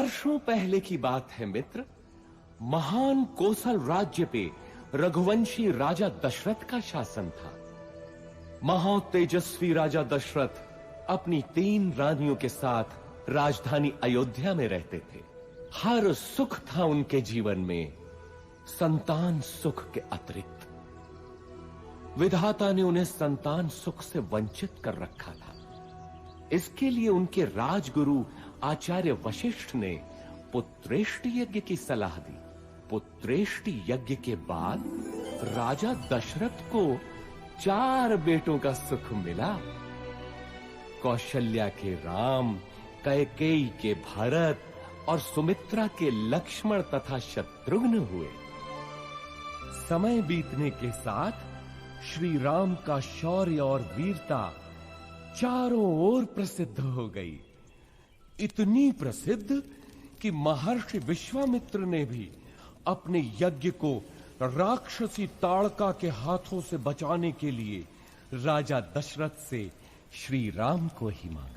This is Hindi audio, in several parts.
वर्षों पहले की बात है मित्र। महान कोसल राज्य पे रघुवंशी राजा दशरथ का शासन था। महातेजस्वी राजा दशरथ अपनी 3 रानियों के साथ राजधानी अयोध्या में रहते थे। हर सुख था उनके जीवन में, संतान सुख के अतिरिक्त। विधाता ने उन्हें संतान सुख से वंचित कर रखा था। इसके लिए उनके राजगुरु आचार्य वशिष्ठ ने पुत्रेष्टि यज्ञ की सलाह दी। पुत्रेष्टि यज्ञ के बाद राजा दशरथ को 4 बेटों का सुख मिला। कौशल्या के राम, कैकेयी के भरत और सुमित्रा के लक्ष्मण तथा शत्रुघ्न हुए। समय बीतने के साथ श्री राम का शौर्य और वीरता चारों ओर प्रसिद्ध हो गई। इतनी प्रसिद्ध कि महर्षि विश्वामित्र ने भी अपने यज्ञ को राक्षसी ताड़का के हाथों से बचाने के लिए राजा दशरथ से श्री राम को ही मांगा।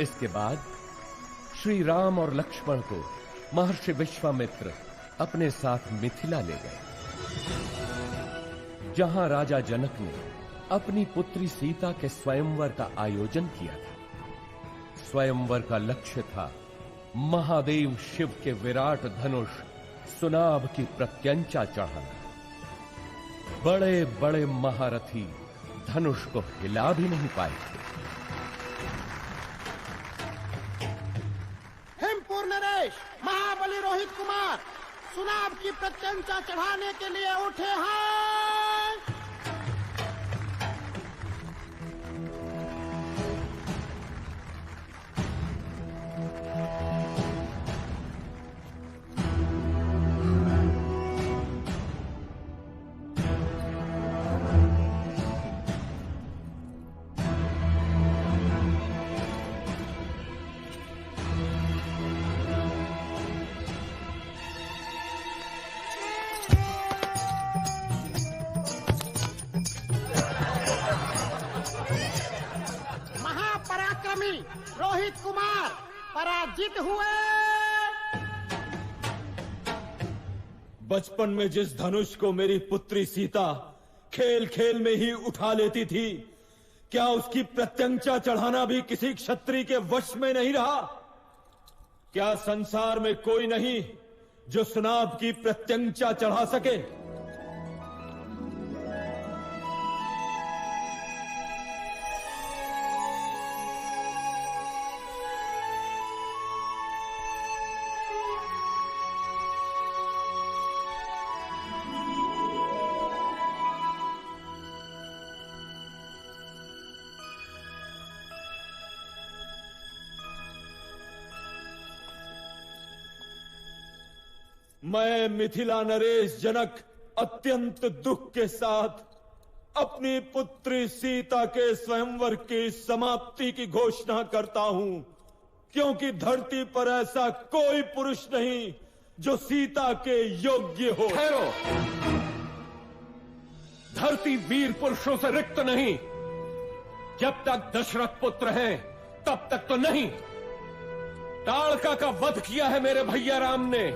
इसके बाद श्री राम और लक्ष्मण को महर्षि विश्वामित्र अपने साथ मिथिला ले गए, जहां राजा जनक ने अपनी पुत्री सीता के स्वयंवर का आयोजन किया था। स्वयंवर का लक्ष्य था महादेव शिव के विराट धनुष सुनाभ की प्रत्यंचा चढ़ाना। बड़े बड़े महारथी धनुष को हिला भी नहीं पाए थे। नरेश, महाबली रोहित कुमार सुनाभ की प्रत्यंचा चढ़ाने के लिए उठे हैं। रोहित कुमार पराजित हुए। बचपन में जिस धनुष को मेरी पुत्री सीता खेल खेल में ही उठा लेती थी, क्या उसकी प्रत्यंचा चढ़ाना भी किसी क्षत्रिय के वश में नहीं रहा? क्या संसार में कोई नहीं जो सुनाभ की प्रत्यंचा चढ़ा सके? मैं मिथिला नरेश जनक अत्यंत दुख के साथ अपनी पुत्री सीता के स्वयंवर की समाप्ति की घोषणा करता हूं, क्योंकि धरती पर ऐसा कोई पुरुष नहीं जो सीता के योग्य हो। ठहरो, धरती वीर पुरुषों से रिक्त नहीं। जब तक दशरथ पुत्र हैं तब तक तो नहीं। ताड़का का वध किया है मेरे भैया राम ने।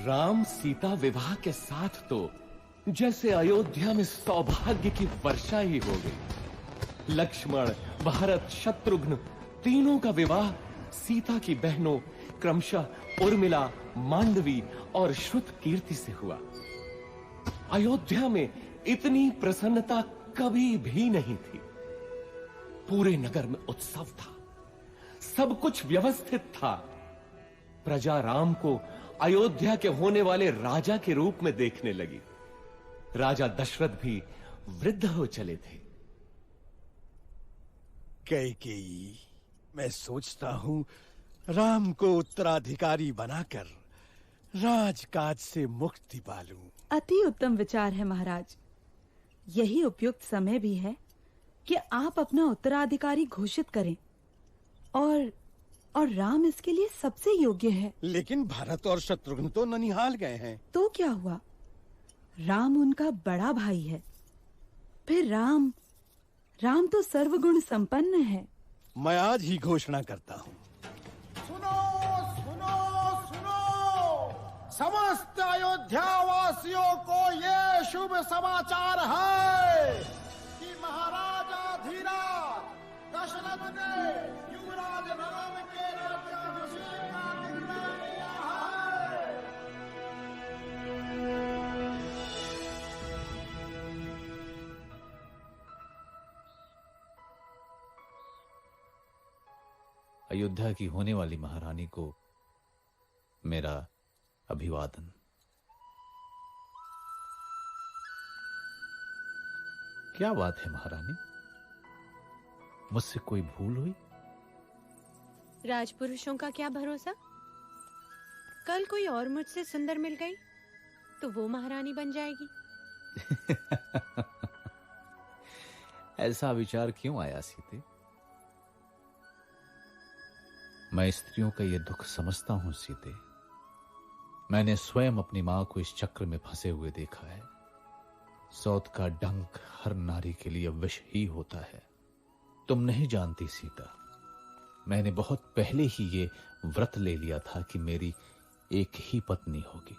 राम सीता विवाह के साथ तो जैसे अयोध्या में सौभाग्य की वर्षा ही हो गई। लक्ष्मण, भरत, शत्रुघ्न तीनों का विवाह सीता की बहनों क्रमशः उर्मिला, मांडवी और श्रुतकीर्ति से हुआ। अयोध्या में इतनी प्रसन्नता कभी भी नहीं थी। पूरे नगर में उत्सव था, सब कुछ व्यवस्थित था। प्रजा राम को अयोध्या के होने वाले राजा के रूप में देखने लगी। राजा दशरथ भी वृद्ध हो चले थे। कैकेयी, मैं सोचता हूँ राम को उत्तराधिकारी बनाकर राजकाज से मुक्ति पालूं। अति उत्तम विचार है महाराज। यही उपयुक्त समय भी है कि आप अपना उत्तराधिकारी घोषित करें और राम इसके लिए सबसे योग्य है। लेकिन भरत और शत्रुघ्न तो ननिहाल गए हैं। तो क्या हुआ? राम उनका बड़ा भाई है। फिर राम तो सर्वगुण संपन्न है। मैं आज ही घोषणा करता हूँ। सुनो सुनो सुनो, समस्त अयोध्या वासियों को ये शुभ समाचार है कि महाराजा धीराज दशरथ ने युवराज राम के राज्याभिषेक का निर्णय लिया है। अयोध्या की होने वाली महारानी को मेरा अभिवादन। क्या बात है महारानी, मुझसे कोई भूल हुई? राजपुरुषों का क्या भरोसा, कल कोई और मुझसे सुंदर मिल गई तो वो महारानी बन जाएगी। ऐसा विचार क्यों आया सीते? मैं स्त्रियों का ये दुख समझता हूं सीते। मैंने स्वयं अपनी मां को इस चक्र में फंसे हुए देखा है। सौत का डंक हर नारी के लिए विष ही होता है। तुम नहीं जानती सीता, मैंने बहुत पहले ही ये व्रत ले लिया था कि मेरी एक ही पत्नी होगी।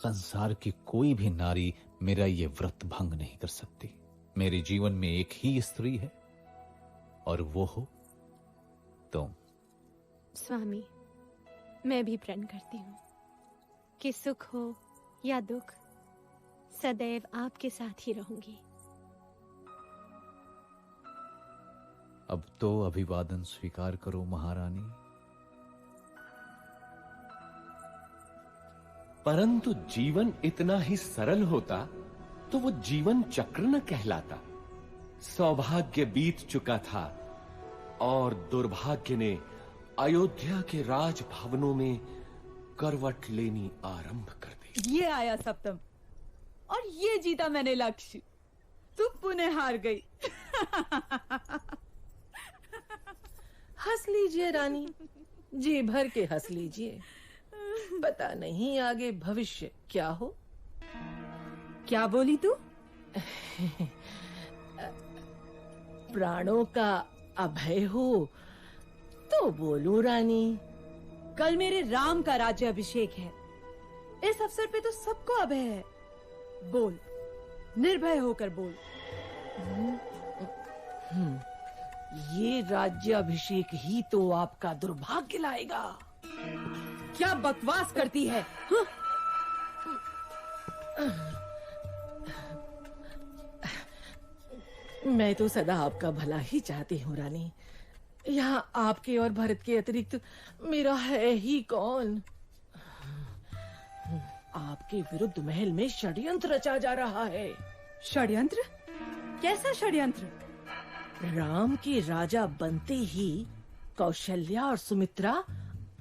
संसार की कोई भी नारी मेरा ये व्रत भंग नहीं कर सकती। मेरे जीवन में एक ही स्त्री है और वो हो तुम। स्वामी, मैं भी प्रण करती हूँ कि सुख हो या दुख सदैव आपके साथ ही रहूंगी। अब तो अभिवादन स्वीकार करो महारानी। परंतु जीवन इतना ही सरल होता तो वो जीवन चक्र न कहलाता। सौभाग्य बीत चुका था और दुर्भाग्य ने अयोध्या के राजभवनों में करवट लेनी आरंभ कर दी। ये आया सप्तम और ये जीता मैंने लक्ष्य। तू पुनः हार गई। हंस लीजिए रानी, जी भर के हंस लीजिए। पता नहीं आगे भविष्य क्या हो। क्या बोली तू? प्राणों का अभय हो तो बोलूं रानी। कल मेरे राम का राज्य अभिषेक है। इस अवसर पे तो सबको अभय है। बोल, निर्भय होकर बोल। ये राज्याभिषेक ही तो आपका दुर्भाग्य लाएगा। क्या बकवास करती है? हाँ? मैं तो सदा आपका भला ही चाहती हूँ रानी। यहाँ आपके और भरत के अतिरिक्त मेरा है ही कौन। आपके विरुद्ध महल में षड्यंत्र रचा जा रहा है। षड्यंत्र? कैसा षड्यंत्र? राम के राजा बनते ही कौशल्या और सुमित्रा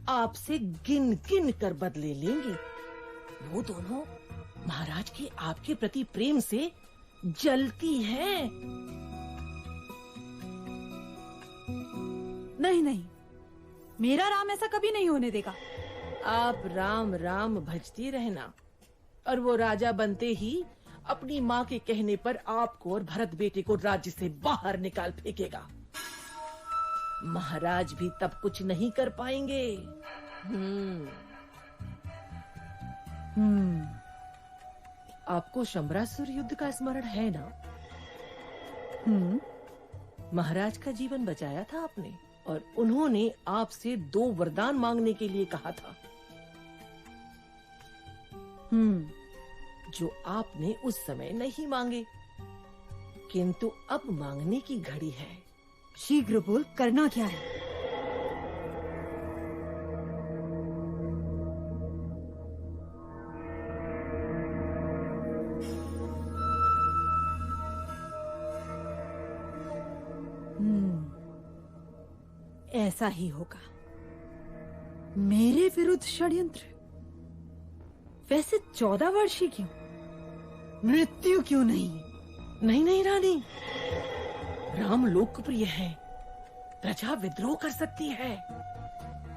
आपसे गिन गिन कर बदले लेंगे। वो दोनों महाराज के आपके प्रति प्रेम से जलती हैं। नहीं नहीं, मेरा राम ऐसा कभी नहीं होने देगा। आप राम राम भजती रहना और वो राजा बनते ही अपनी माँ के कहने पर आपको और भरत बेटे को राज्य से बाहर निकाल फेंकेगा। महाराज भी तब कुछ नहीं कर पाएंगे। आपको शंबरासुर युद्ध का स्मरण है ना? महाराज का जीवन बचाया था आपने और उन्होंने आपसे 2 वरदान मांगने के लिए कहा था, जो आपने उस समय नहीं मांगे, किंतु अब मांगने की घड़ी है। शीघ्र बोल, करना क्या है? ऐसा ही होगा। मेरे विरुद्ध षड्यंत्र? वैसे 14 वर्ष ही क्यों, मृत्यु क्यों नहीं? नहीं नहीं रानी, राम लोकप्रिय है, प्रजा विद्रोह कर सकती है।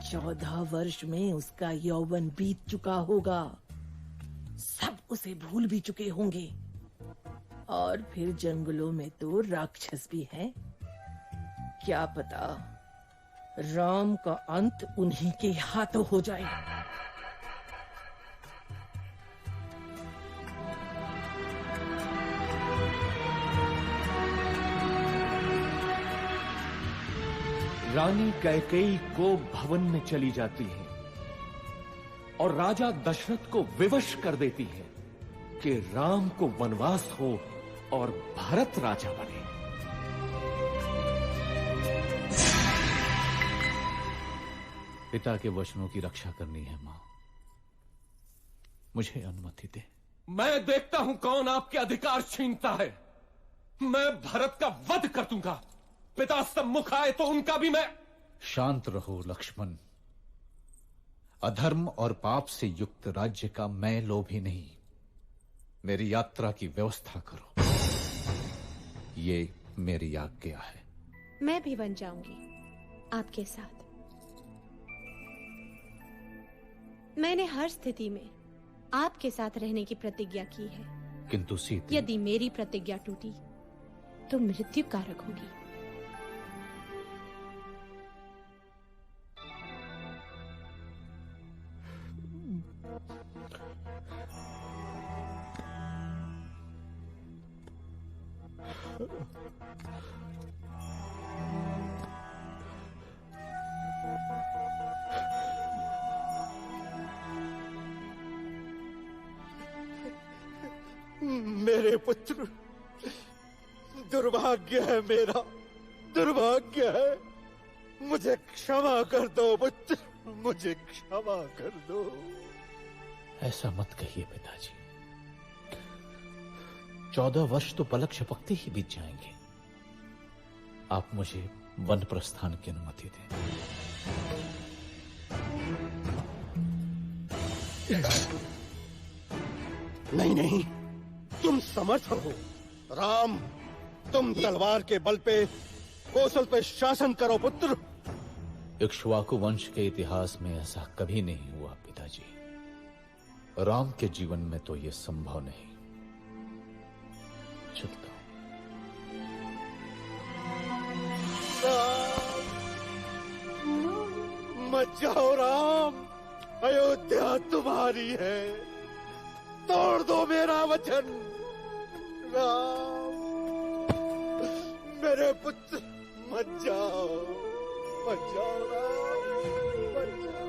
14 वर्ष में उसका यौवन बीत चुका होगा, सब उसे भूल भी चुके होंगे, और फिर जंगलों में तो राक्षस भी हैं। क्या पता राम का अंत उन्हीं के हाथों हो जाए। रानी कैकेयी को भवन में चली जाती है और राजा दशरथ को विवश कर देती है कि राम को वनवास हो और भरत राजा बने। पिता के वचनों की रक्षा करनी है मां, मुझे अनुमति दे। मैं देखता हूं कौन आपके अधिकार छीनता है। मैं भरत का वध कर दूंगा। पिता सम्मुख आए तो उनका भी मैं। शांत रहो लक्ष्मण, अधर्म और पाप से युक्त राज्य का मैं लोभी नहीं। मेरी यात्रा की व्यवस्था करो, ये मेरी आज्ञा है। मैं भी बन जाऊंगी आपके साथ। मैंने हर स्थिति में आपके साथ रहने की प्रतिज्ञा की है, किंतु सीता, यदि मेरी प्रतिज्ञा टूटी तो मृत्यु कारक होगी। मेरे पुत्र, दुर्भाग्य है मेरा, दुर्भाग्य है। मुझे क्षमा कर दो पुत्र, मुझे क्षमा कर दो। ऐसा मत कहिए पिताजी। 14 वर्ष तो पलक झपकते ही बीत जाएंगे। आप मुझे वन प्रस्थान की अनुमति दें। नहीं नहीं, तुम समर्थ हो। राम, तुम तलवार के बल पे कौशल पे शासन करो पुत्र। इक्ष्वाकु वंश के इतिहास में ऐसा कभी नहीं हुआ पिताजी। राम के जीवन में तो यह संभव नहीं। चलता हूं। मत जाओ राम, अयोध्या तुम्हारी है। तोड़ दो मेरा वचन राम। मेरे पुत्र, मत जाओ, मत जाओ राम, मत जाओ।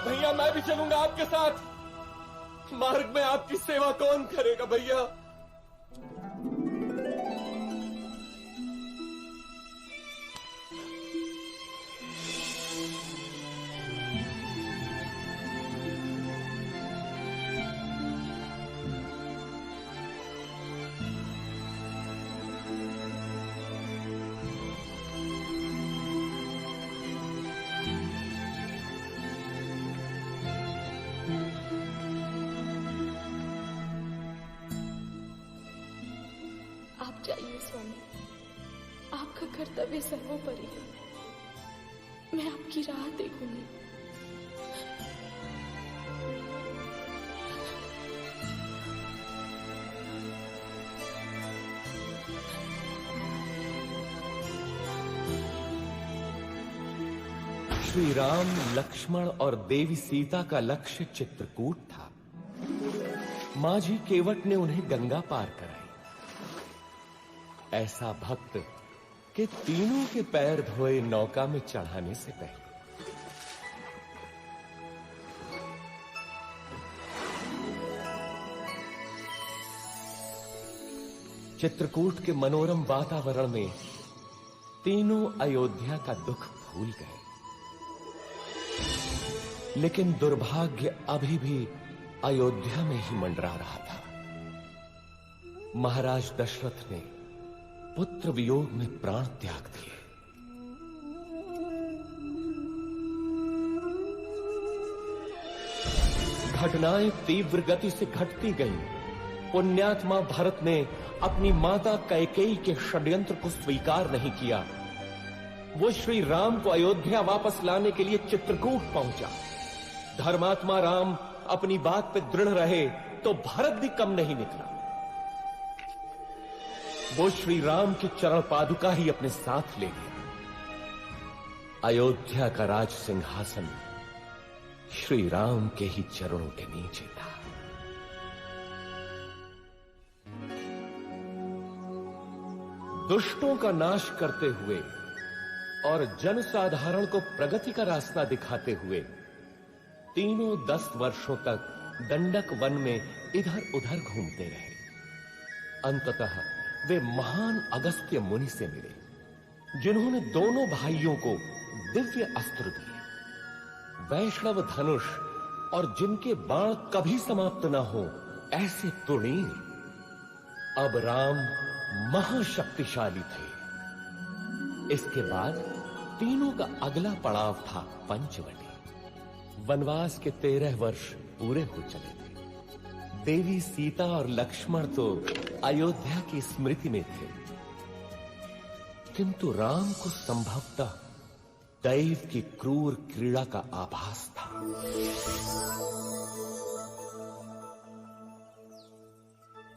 भैया, मैं भी चलूंगा आपके साथ। मार्ग में आपकी सेवा कौन करेगा भैया? कर्तव्य सर्वोपरि है। मैं आपकी राह देखूंगी। श्री राम, लक्ष्मण और देवी सीता का लक्ष्य चित्रकूट था। माझी केवट ने उन्हें गंगा पार कराई। ऐसा भक्त कि तीनों के पैर धोए नौका में चढ़ाने से पहले चित्रकूट के मनोरम वातावरण में तीनों अयोध्या का दुख भूल गए। लेकिन दुर्भाग्य अभी भी अयोध्या में ही मंडरा रहा था। महाराज दशरथ ने पुत्र वियोग में प्राण त्याग दिए। घटनाएं तीव्र गति से घटती गईं। पुण्यात्मा भरत ने अपनी माता कैकेयी के षड्यंत्र को स्वीकार नहीं किया। वो श्री राम को अयोध्या वापस लाने के लिए चित्रकूट पहुंचा। धर्मात्मा राम अपनी बात पे दृढ़ रहे तो भरत भी कम नहीं निकला। वो श्री राम की चरण पादुका ही अपने साथ ले गया। अयोध्या का राज सिंहासन श्री राम के ही चरणों के नीचे था। दुष्टों का नाश करते हुए और जनसाधारण को प्रगति का रास्ता दिखाते हुए तीनों 10 वर्षों तक दंडक वन में इधर उधर घूमते रहे। अंततः वे महान अगस्त्य मुनि से मिले, जिन्होंने दोनों भाइयों को दिव्य अस्त्र दिए, वैष्णव धनुष और जिनके बाण कभी समाप्त न हो ऐसे तुणीर। अब राम महाशक्तिशाली थे। इसके बाद तीनों का अगला पड़ाव था पंचवटी। वनवास के 13 वर्ष पूरे हो चले थे। देवी सीता और लक्ष्मण तो अयोध्या की स्मृति में थे, किंतु राम को संभवतः दैव की क्रूर क्रीड़ा का आभास था।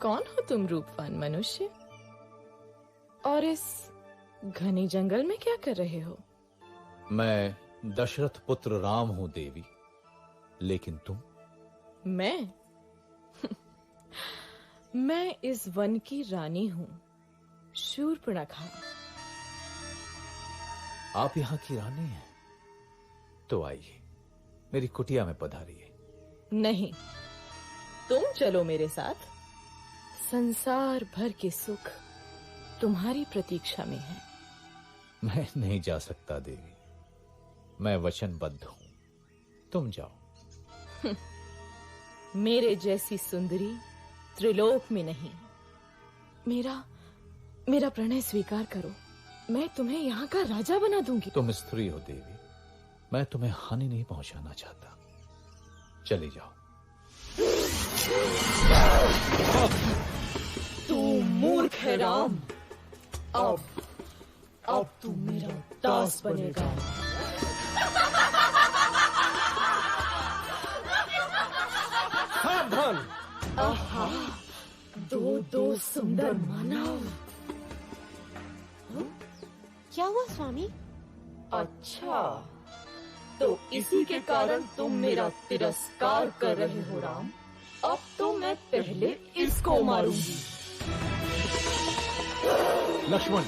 कौन हो तुम रूपवान मनुष्य? और इस घने जंगल में क्या कर रहे हो? मैं दशरथ पुत्र राम हूं देवी, लेकिन तुम? मैं मैं इस वन की रानी हूं, शूर्पणखा। आप यहां की रानी हैं? तो आइए, मेरी कुटिया में पधारिए। नहीं, तुम चलो मेरे साथ। संसार भर के सुख तुम्हारी प्रतीक्षा में है। मैं नहीं जा सकता देवी, मैं वचनबद्ध हूं। तुम जाओ। मेरे जैसी सुंदरी त्रिलोक में नहीं। मेरा प्रणय स्वीकार करो। मैं तुम्हें यहाँ का राजा बना दूंगी। तुम स्त्री हो देवी, मैं तुम्हें हानि नहीं पहुंचाना चाहता। चली जाओ। तू मूर्ख है राम। अब तू मेरा दास बनेगा। सावधान! आहा, दो सुंदर मानव। क्या हुआ स्वामी? अच्छा, तो इसी के कारण तुम मेरा तिरस्कार कर रहे हो राम। अब तो मैं पहले इसको मारूंगी। लक्ष्मण,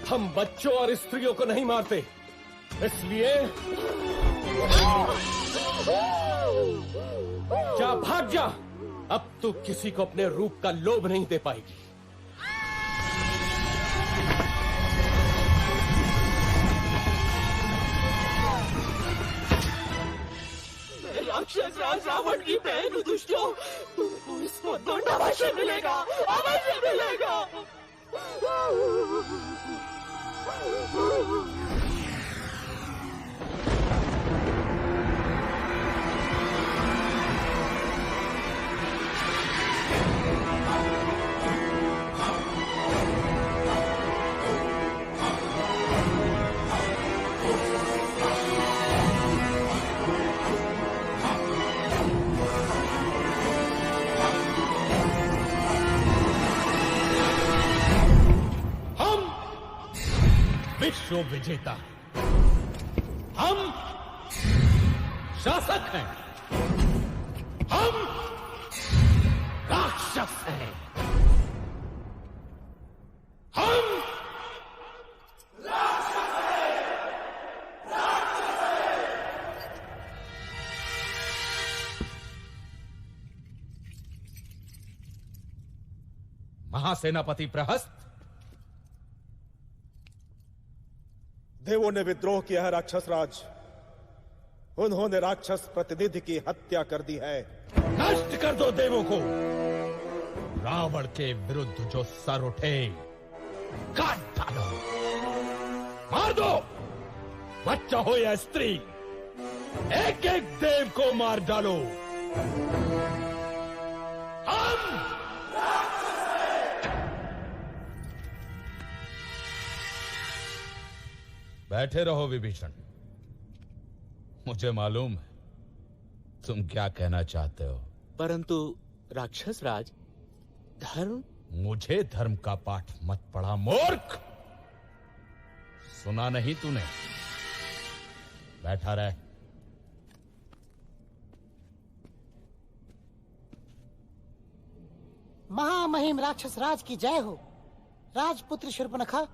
हम बच्चों और स्त्रियों को नहीं मारते, इसलिए जा, भाग जा। अब तू किसी को अपने रूप का लोभ नहीं दे पाएगी। राक्षस राज रावण की बहन दुष्टों, तुमको इसको दंड अवश्य मिलेगा, अवश्य मिलेगा। विश्व विजेता। हम शासक हैं, हम राक्षस हैं, हम महासेनापति प्रहस्त, देवों ने विद्रोह किया है राक्षस राज। उन्होंने राक्षस प्रतिनिधि की हत्या कर दी है। नष्ट कर दो देवों को। रावण के विरुद्ध जो सर उठे काट डालो, मार दो। बच्चा हो या स्त्री, एक एक देव को मार डालो। हम बैठे रहो विभीषण। मुझे मालूम है तुम क्या कहना चाहते हो, परंतु राक्षस राज, धर्म। मुझे धर्म का पाठ मत पढ़ा मूर्ख। सुना नहीं तूने? बैठा रहे। महामहिम राक्षस राज की जय हो। राजपुत्री शूर्पणखा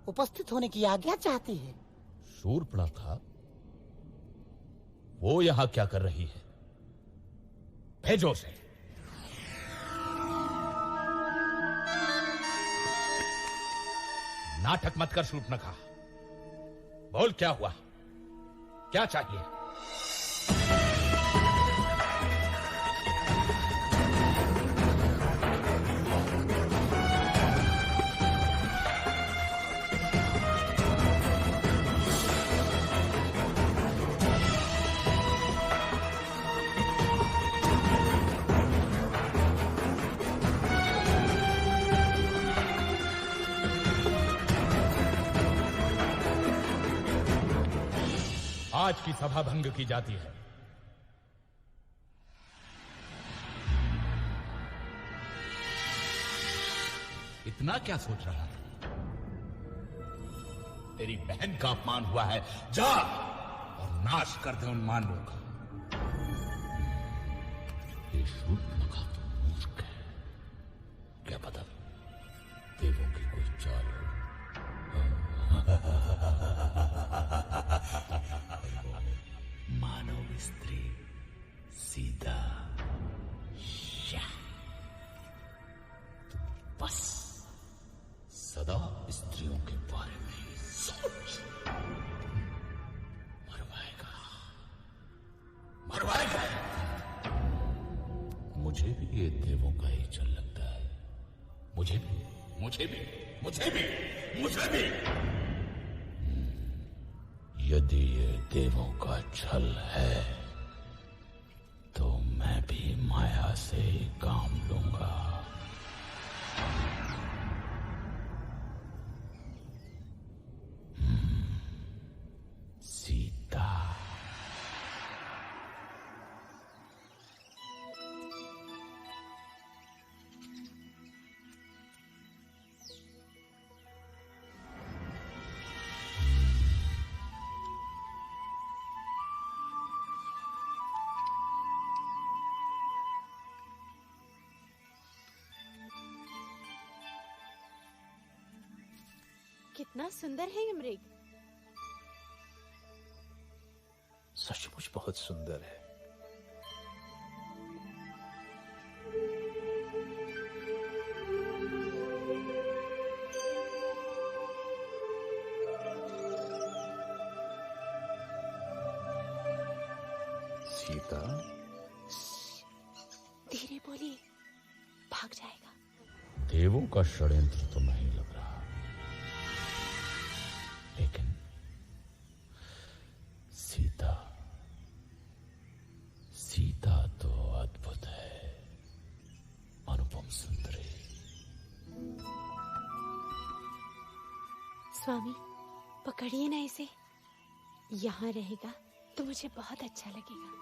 उपस्थित होने की आज्ञा चाहती है। शूर्पणखा? वो यहां क्या कर रही है? भेजो उसे। नाटक मत कर शूर्पणखा। बोल क्या हुआ, क्या चाहिए? आज की सभा भंग की जाती है। इतना क्या सोच रहा है? तेरी बहन का अपमान हुआ है, जा और नाश कर दे उन मानवों का। ये शूर्पणखा तो मूर्ख है। क्या पता देवों की कोई चाल हो। मानव स्त्री सीता, तो बस सदा स्त्रियों के बारे में ही सोच। मरवाएगा, मरवाएगा। मुझे भी ये देवों का ही चल लगता है। मुझे भी, मुझे भी, मुझे भी, मुझे भी। यदि ये देवों का छल है तो मैं भी माया से ही काम लूंगा। सीता। कितना सुंदर है ये मृग। सचमुच बहुत सुंदर है। सीता, धीरे बोलिए, भाग जाएगा। देवों का षड्यंत्र तो नहीं लग रहा, लेकिन सीता, सीता तो अद्भुत है, अनुपम सुंदरी। स्वामी, पकड़िए ना इसे। यहाँ रहेगा तो मुझे बहुत अच्छा लगेगा।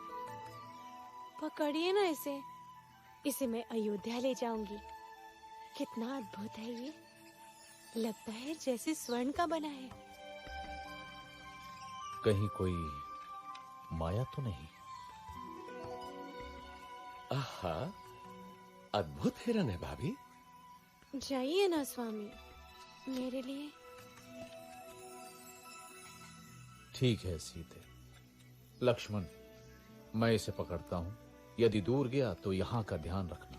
पकड़िए ना इसे, इसे मैं अयोध्या ले जाऊंगी। कितना अद्भुत है ये, लगता है जैसे स्वर्ण का बना है। कहीं कोई माया तो नहीं? आहा, अद्भुत हिरन है भाभी। जाइए ना स्वामी, मेरे लिए। ठीक है सीते। लक्ष्मण, मैं इसे पकड़ता हूं। यदि दूर गया तो यहां का ध्यान रखना।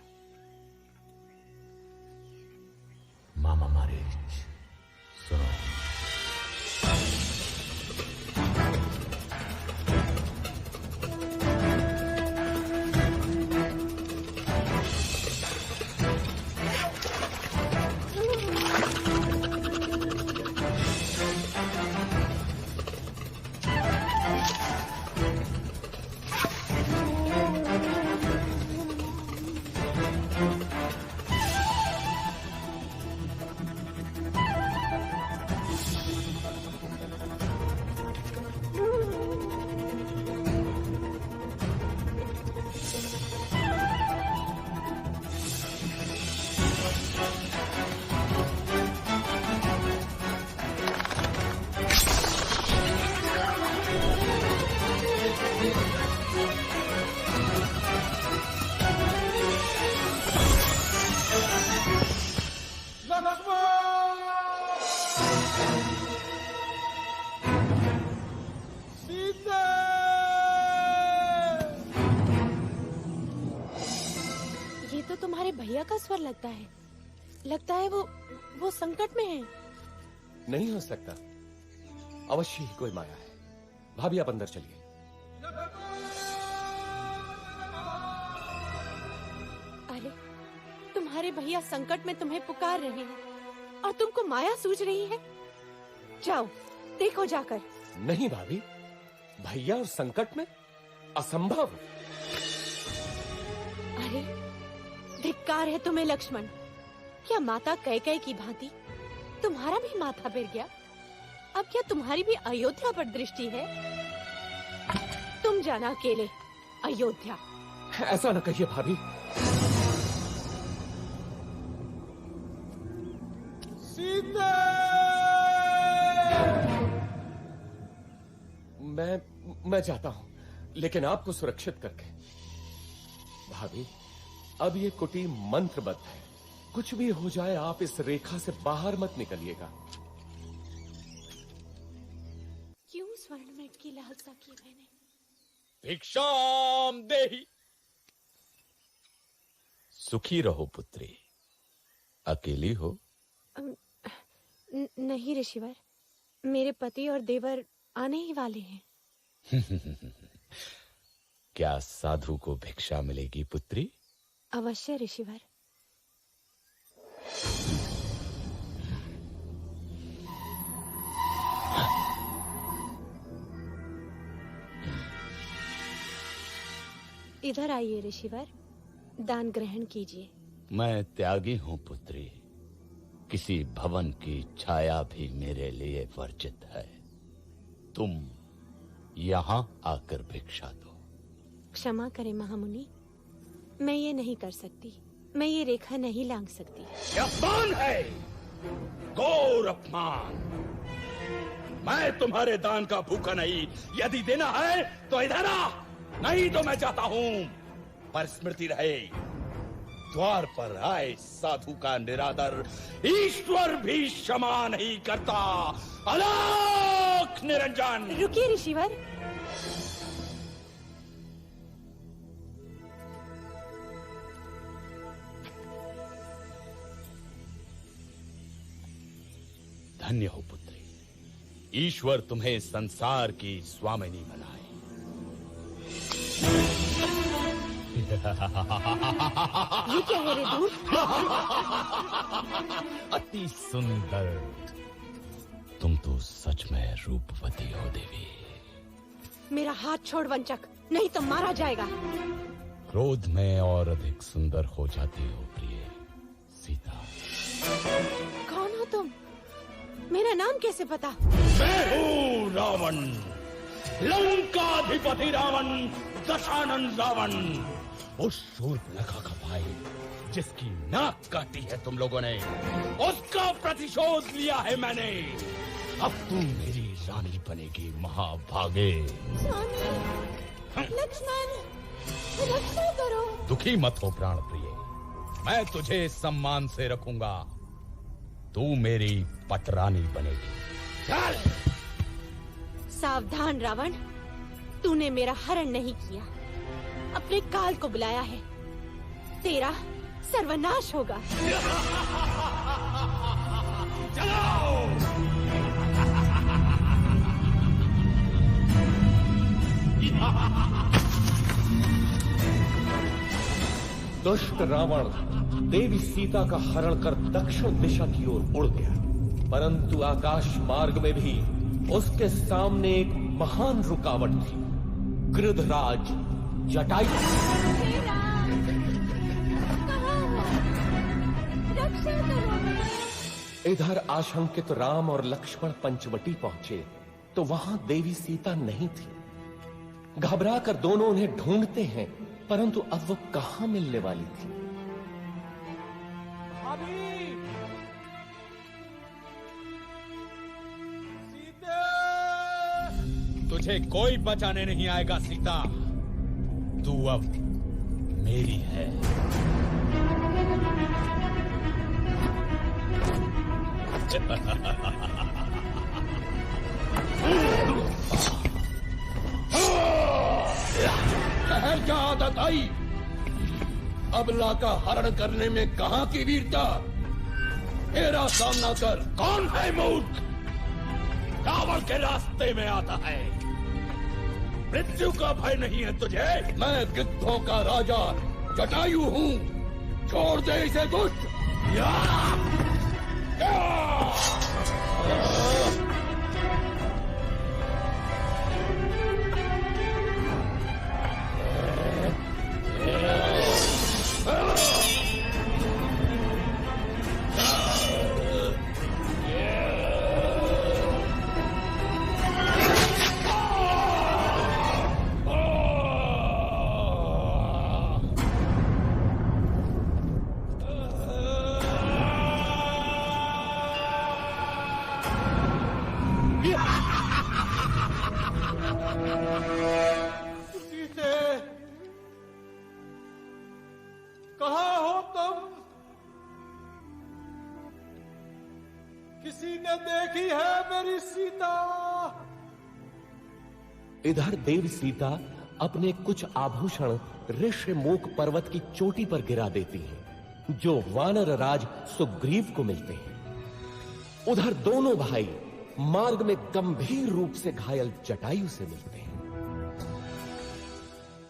मामा मारीच, सुनो। तुम्हारे भैया का स्वर लगता है। लगता है वो संकट में है। नहीं हो सकता, अवश्य ही कोई माया है। भाभी आप अंदर चलिए। अरे, तुम्हारे भैया संकट में तुम्हें पुकार रहे हैं और तुमको माया सूझ रही है। जाओ देखो जाकर। नहीं भाभी, भैया और संकट में असंभव। अरे, धिक्कार है तुम्हें लक्ष्मण। क्या माता कैकेयी की भांति तुम्हारा भी माथा फिर गया? अब क्या तुम्हारी भी अयोध्या पर दृष्टि है? तुम जाना अकेले अयोध्या। ऐसा न कहिए भाभी। सीता! मैं जाता हूं, लेकिन आपको सुरक्षित करके। भाभी, अब ये कुटी मंत्रबद्ध है। कुछ भी हो जाए, आप इस रेखा से बाहर मत निकलिएगा। क्यों स्वर्ण मेट की लालसा की मैंने? भिक्षाम देहि। सुखी रहो पुत्री। अकेली हो? नहीं ऋषिवर, मेरे पति और देवर आने ही वाले हैं। क्या साधु को भिक्षा मिलेगी पुत्री? अवश्य ऋषिवर। इधर आइए ऋषिवर, दान ग्रहण कीजिए। मैं त्यागी हूं पुत्री। किसी भवन की छाया भी मेरे लिए वर्जित है। तुम यहाँ आकर भिक्षा दो। क्षमा करें महामुनि, मैं ये नहीं कर सकती। मैं ये रेखा नहीं लांघ सकती। यह अपमान है, घोर अपमान। मैं तुम्हारे दान का भूखा नहीं। यदि देना है तो इधर आ, नहीं तो मैं जाता हूं। पर स्मृति रहे, द्वार पर आए साधु का निरादर ईश्वर भी क्षमा नहीं करता। अलौक निरंजन। रुकिए ऋषिवर। धन्य हो पुत्री, ईश्वर तुम्हें संसार की स्वामिनी बनाए। ये क्या है रे दूर? अति सुंदर। तुम तो सच में रूपवती हो देवी। मेरा हाथ छोड़ वंचक, नहीं तो मारा जाएगा। क्रोध में और अधिक सुंदर हो जाती हो प्रिय सीता। कौन हो तुम? मेरा नाम कैसे पता? मैं हूँ रावण, लंकाधिपति रावण, दशानन रावण। उस शूर्पणखा का भाई जिसकी नाक काटी है तुम लोगों ने, उसका प्रतिशोध लिया है मैंने। अब तू मेरी रानी बनेगी महाभागे। लक्ष्मण, रक्षा करो। दुखी मत हो प्राण प्रिय, मैं तुझे सम्मान से रखूंगा। तू मेरी पटरानी बनेगी। चल। सावधान रावण, तूने मेरा हरण नहीं किया, अपने काल को बुलाया है। तेरा सर्वनाश होगा। चलो। दुष्ट रावण देवी सीता का हरण कर दक्षिण दिशा की ओर उड़ गया, परंतु आकाश मार्ग में भी उसके सामने एक महान रुकावट थी, गृधराज जटायु। इधर आशंकित राम और लक्ष्मण पंचवटी पहुंचे तो वहां देवी सीता नहीं थी। घबराकर दोनों उन्हें ढूंढते हैं, परंतु अब वो कहां मिलने वाली थी। तुझे कोई बचाने नहीं आएगा सीता, तू अब मेरी है। शहर क्या आदत आई, अबला का हरण करने में कहां की वीरता। मेरा सामना कर। कौन है मूर्ख, रावण के रास्ते में आता है। मृत्यु का भय नहीं है तुझे। मैं गिद्धों का राजा जटायु हूँ, छोड़ दे इसे दुष्ट। कहाँ हो तुम? किसी ने देखी है मेरी सीता? इधर देव सीता अपने कुछ आभूषण ऋषिमुख पर्वत की चोटी पर गिरा देती हैं, जो वानर राज सुग्रीव को मिलते हैं। उधर दोनों भाई मार्ग में गंभीर रूप से घायल जटायु से मिलते हैं।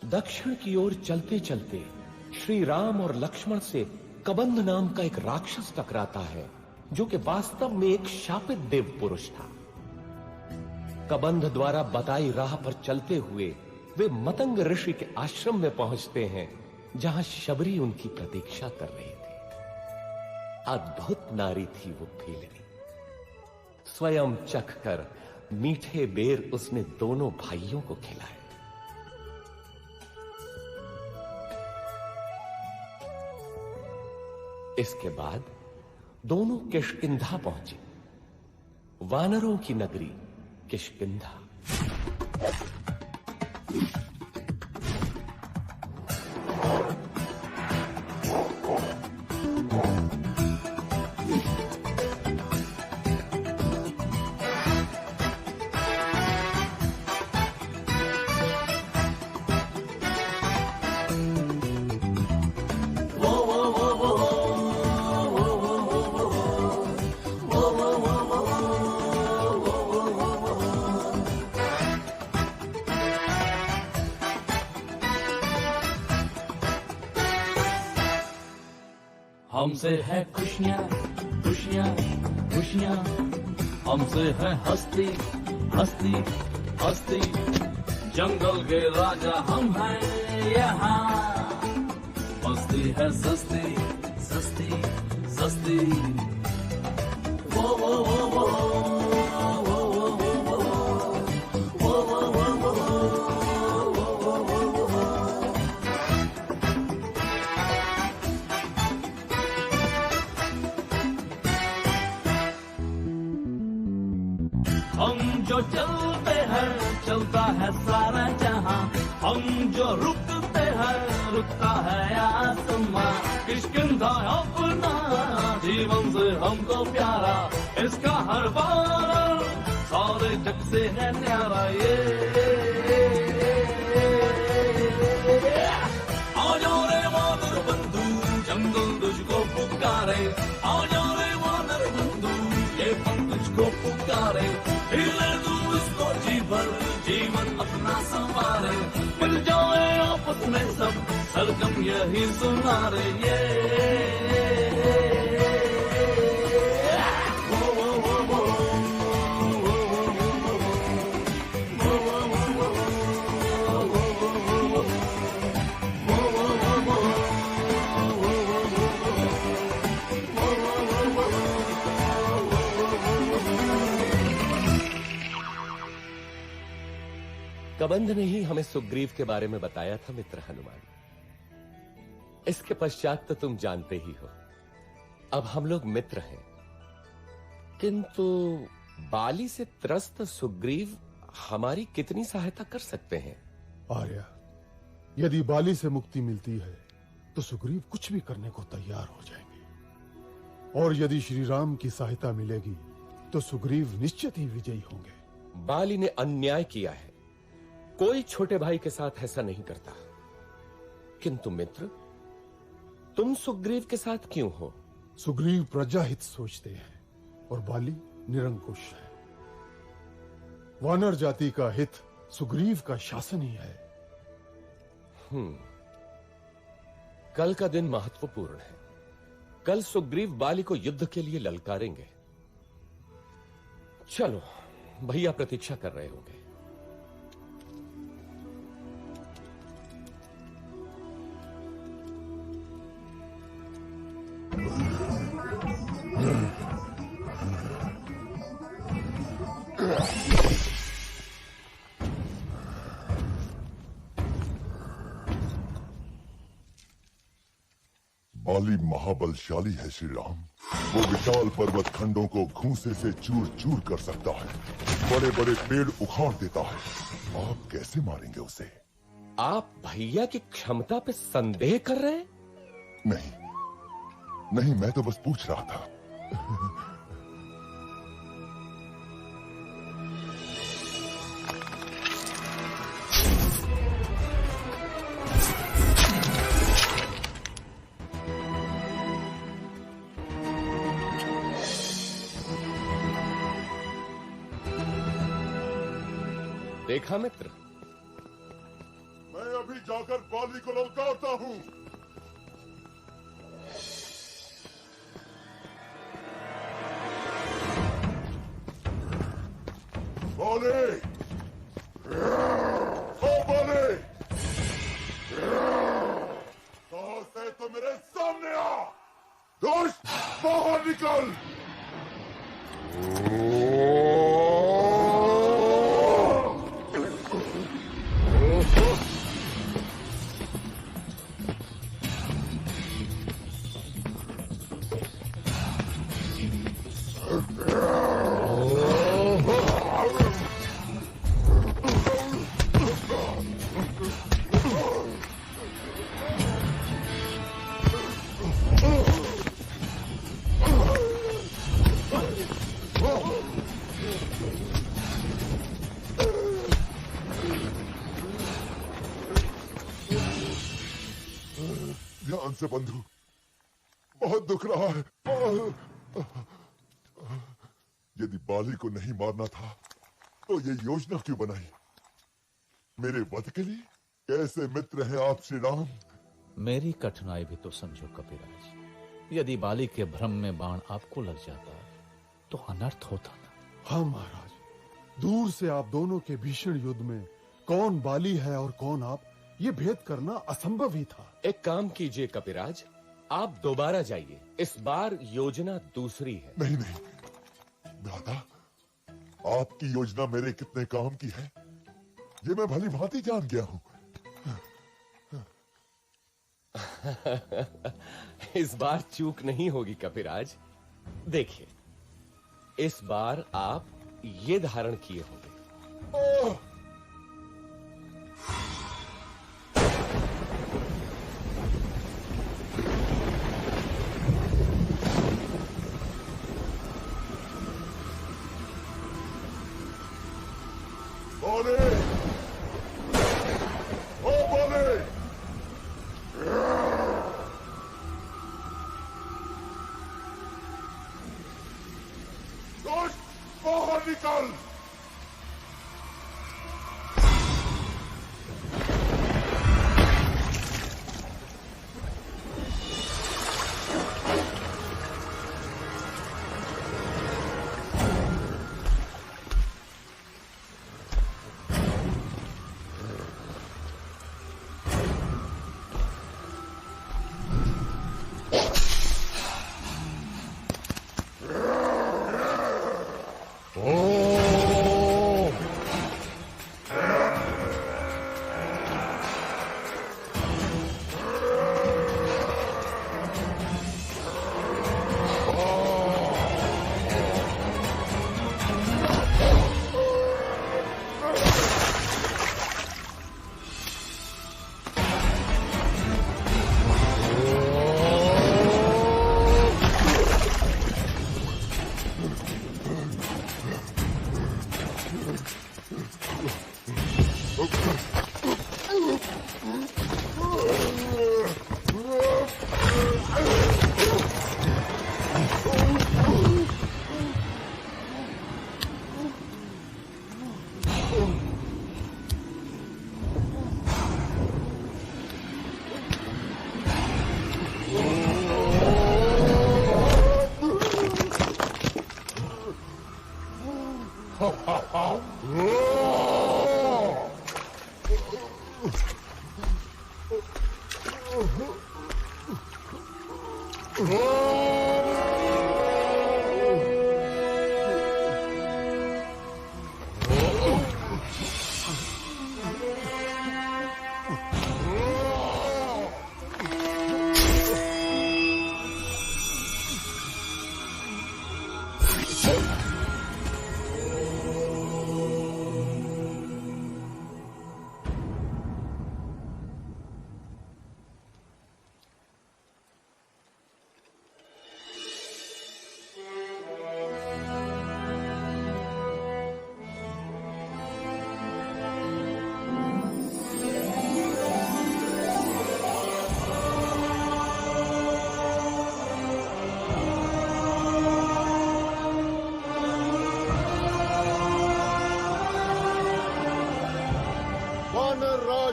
दक्षिण की ओर चलते चलते श्री राम और लक्ष्मण से कबंध नाम का एक राक्षस टकराता है, जो कि वास्तव में एक शापित देव पुरुष था। कबंध द्वारा बताई राह पर चलते हुए वे मतंग ऋषि के आश्रम में पहुंचते हैं, जहां शबरी उनकी प्रतीक्षा कर रही थी। अद्भुत नारी थी वो भीलनी। स्वयं चखकर मीठे बेर उसने दोनों भाइयों को खिलाए। इसके बाद दोनों किष्किंधा पहुंचे, वानरों की नगरी किष्किंधा। हमसे है खुशियाँ खुशियाँ खुशियाँ, हमसे है हस्ती हस्ती हस्ती। जंगल के राजा हम हैं यहाँ, मस्ती है सस्ती सस्ती सस्ती। वो वो वो वो हम जो चलते हैं चलता है सारा जहां, हम जो रुकते हैं रुकता है आसमां। किष्किंधा अपना जीवन से हमको प्यारा, इसका हर बार सारे जग से है न्यारा। ये आओ जाओ रे वानर बंधु, जंगल तुझको पुकारे। आओ जाओ रे वानर बंधु, ये वन तुझको पुकारे। हिले तू इसको जी भर, जीवन अपना संवारे। मिल जाए आपस में सब, सरगम यही सुना रे। ये कबंध ने ही हमें सुग्रीव के बारे में बताया था मित्र हनुमान। इसके पश्चात तो तुम जानते ही हो, अब हम लोग मित्र हैं। किंतु बाली से त्रस्त सुग्रीव हमारी कितनी सहायता कर सकते हैं? आर्या, यदि बाली से मुक्ति मिलती है तो सुग्रीव कुछ भी करने को तैयार हो जाएंगे, और यदि श्री राम की सहायता मिलेगी तो सुग्रीव निश्चित ही विजयी होंगे। बाली ने अन्याय किया है, कोई छोटे भाई के साथ ऐसा नहीं करता। किंतु मित्र, तुम सुग्रीव के साथ क्यों हो? सुग्रीव प्रजाहित सोचते हैं और बाली निरंकुश है। वानर जाति का हित सुग्रीव का शासन ही है। कल का दिन महत्वपूर्ण है। कल सुग्रीव बाली को युद्ध के लिए ललकारेंगे। चलो, भैया प्रतीक्षा कर रहे होंगे। बाली महाबलशाली है श्री राम। वो विशाल पर्वत खंडों को घूंसे से चूर चूर कर सकता है, बड़े बड़े पेड़ उखाड़ देता है। आप कैसे मारेंगे उसे? आप भैया की क्षमता पे संदेह कर रहे हैं? नहीं नहीं, मैं तो बस पूछ रहा था। देखा मित्र, मैं अभी जाकर बाली को ललकारता हूं। बाली, ओ बाली, साहस है तो मेरे सामने आ। दुष्ट, बाहर निकल। ध्यान से बंधु, बहुत दुख रहा है। यदि बाली को नहीं मारना था तो ये योजना क्यों बनाई? मेरे वध के लिए? कैसे मित्र हैं आप श्री राम? मेरी कठिनाई भी तो समझो कपिराज। यदि बाली के भ्रम में बाण आपको लग जाता तो अनर्थ होता ना। हाँ महाराज, दूर से आप दोनों के भीषण युद्ध में कौन बाली है और कौन आप, ये भेद करना असंभव ही था। एक काम कीजिए कपिराज, आप दोबारा जाइए। इस बार योजना दूसरी है। नहीं नहीं भ्राता, आपकी योजना मेरे कितने काम की है ये मैं भली भांति जान गया हूं। इस बार चूक नहीं होगी कपिराज। देखिए, इस बार आप ये धारण किए होंगे। बाहर निकल।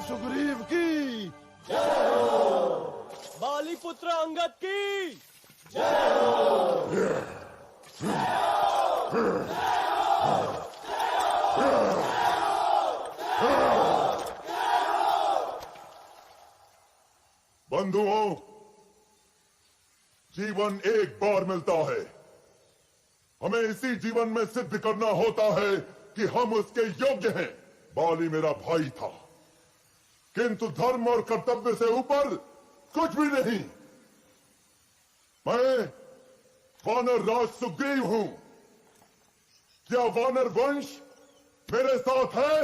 सुग्रीव की जय हो। बाली पुत्र अंगद की जय हो। बंधुओं, जीवन एक बार मिलता है। हमें इसी जीवन में सिद्ध करना होता है कि हम उसके योग्य हैं। बाली मेरा भाई था, किंतु धर्म और कर्तव्य से ऊपर कुछ भी नहीं। मैं वानर राज सुग्रीव हूं। क्या वानर वंश मेरे साथ है?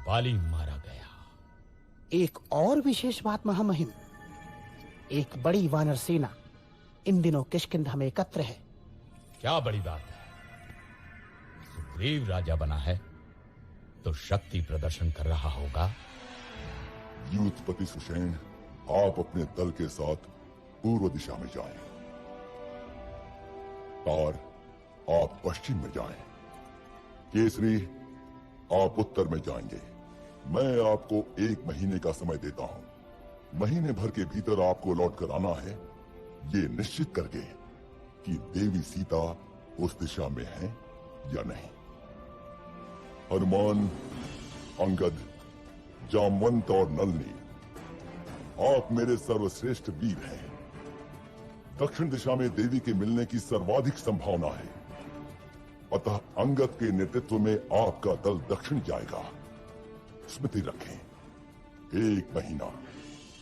बाली मारा गया। एक और विशेष बात महामहिम, एक बड़ी वानर सेना इन दिनों किष्किंधा में एकत्र है। क्या बड़ी बात है? सुग्रीव राजा बना है तो शक्ति प्रदर्शन कर रहा होगा। यूथपति सुषेण, आप अपने दल के साथ पूर्व दिशा में जाएं। तार, आप पश्चिम में जाएं। केसरी, आप उत्तर में जाएंगे। मैं आपको 1 महीने का समय देता हूं। महीने भर के भीतर आपको लौट कर आना है, ये निश्चित करके कि देवी सीता उस दिशा में है या नहीं। हनुमान, अंगद, जामवंत और नलनी, आप मेरे सर्वश्रेष्ठ वीर हैं। दक्षिण दिशा में देवी के मिलने की सर्वाधिक संभावना है, अतः अंगद के नेतृत्व में आपका दल दक्षिण जाएगा। स्मृति रखें, 1 महीना।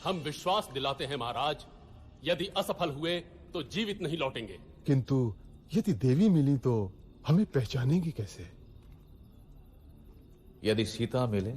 हम विश्वास दिलाते हैं महाराज, यदि असफल हुए तो जीवित नहीं लौटेंगे। किंतु यदि देवी मिली तो हमें पहचानेंगी कैसे? यदि सीता मिले